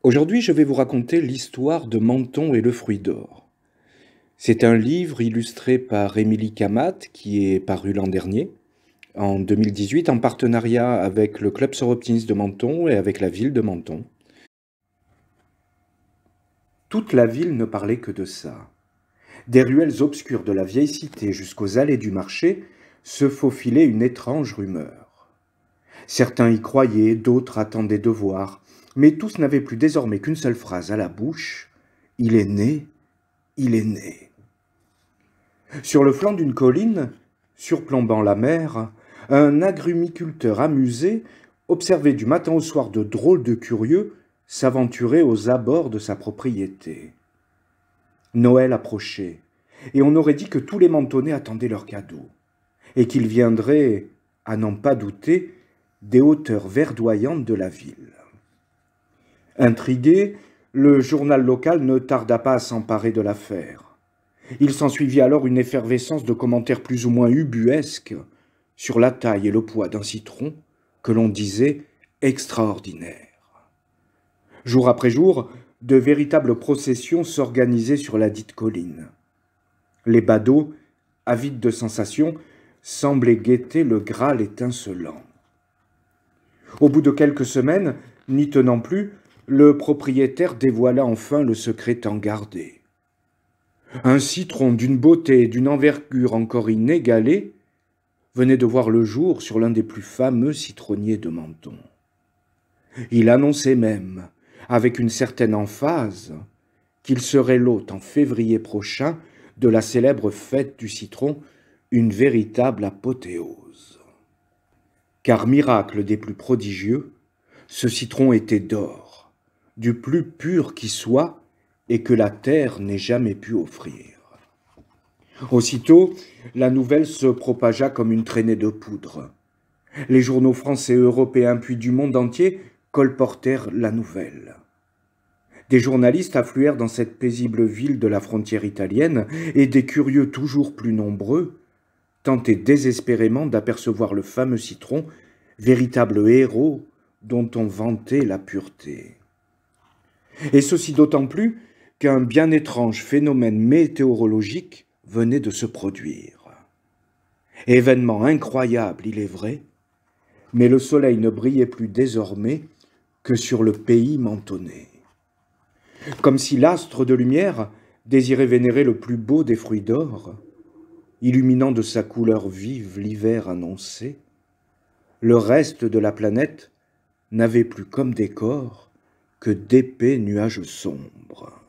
Aujourd'hui, je vais vous raconter l'histoire de Menton et le fruit d'or. C'est un livre illustré par Émilie Kamat qui est paru l'an dernier, en 2018, en partenariat avec le Club Soroptimiste de Menton et avec la ville de Menton. Toute la ville ne parlait que de ça. Des ruelles obscures de la vieille cité jusqu'aux allées du marché se faufilait une étrange rumeur. Certains y croyaient, d'autres attendaient de voir, mais tous n'avaient plus désormais qu'une seule phrase à la bouche: « Il est né, il est né ». Sur le flanc d'une colline, surplombant la mer, un agrumiculteur amusé observait du matin au soir de drôles de curieux s'aventurer aux abords de sa propriété. Noël approchait, et on aurait dit que tous les Mentonnais attendaient leurs cadeaux, et qu'ils viendraient, à n'en pas douter, des hauteurs verdoyantes de la ville. Intrigué, le journal local ne tarda pas à s'emparer de l'affaire. Il s'ensuivit alors une effervescence de commentaires plus ou moins ubuesques sur la taille et le poids d'un citron que l'on disait extraordinaire. Jour après jour, de véritables processions s'organisaient sur la dite colline. Les badauds, avides de sensations, semblaient guetter le Graal étincelant. Au bout de quelques semaines, n'y tenant plus, le propriétaire dévoila enfin le secret tant gardé. Un citron d'une beauté et d'une envergure encore inégalée venait de voir le jour sur l'un des plus fameux citronniers de Menton. Il annonçait même, avec une certaine emphase, qu'il serait l'hôte en février prochain de la célèbre fête du citron, une véritable apothéose. Car miracle des plus prodigieux, ce citron était d'or, du plus pur qui soit et que la terre n'ait jamais pu offrir. Aussitôt, la nouvelle se propagea comme une traînée de poudre. Les journaux français, européens, puis du monde entier colportèrent la nouvelle. Des journalistes affluèrent dans cette paisible ville de la frontière italienne, et des curieux toujours plus nombreux tentaient désespérément d'apercevoir le fameux citron, véritable héros dont on vantait la pureté. Et ceci d'autant plus qu'un bien étrange phénomène météorologique venait de se produire. Événement incroyable, il est vrai, mais le soleil ne brillait plus désormais que sur le pays mentonnais. Comme si l'astre de lumière désirait vénérer le plus beau des fruits d'or, illuminant de sa couleur vive l'hiver annoncé, le reste de la planète n'avait plus comme décor que d'épais nuages sombres.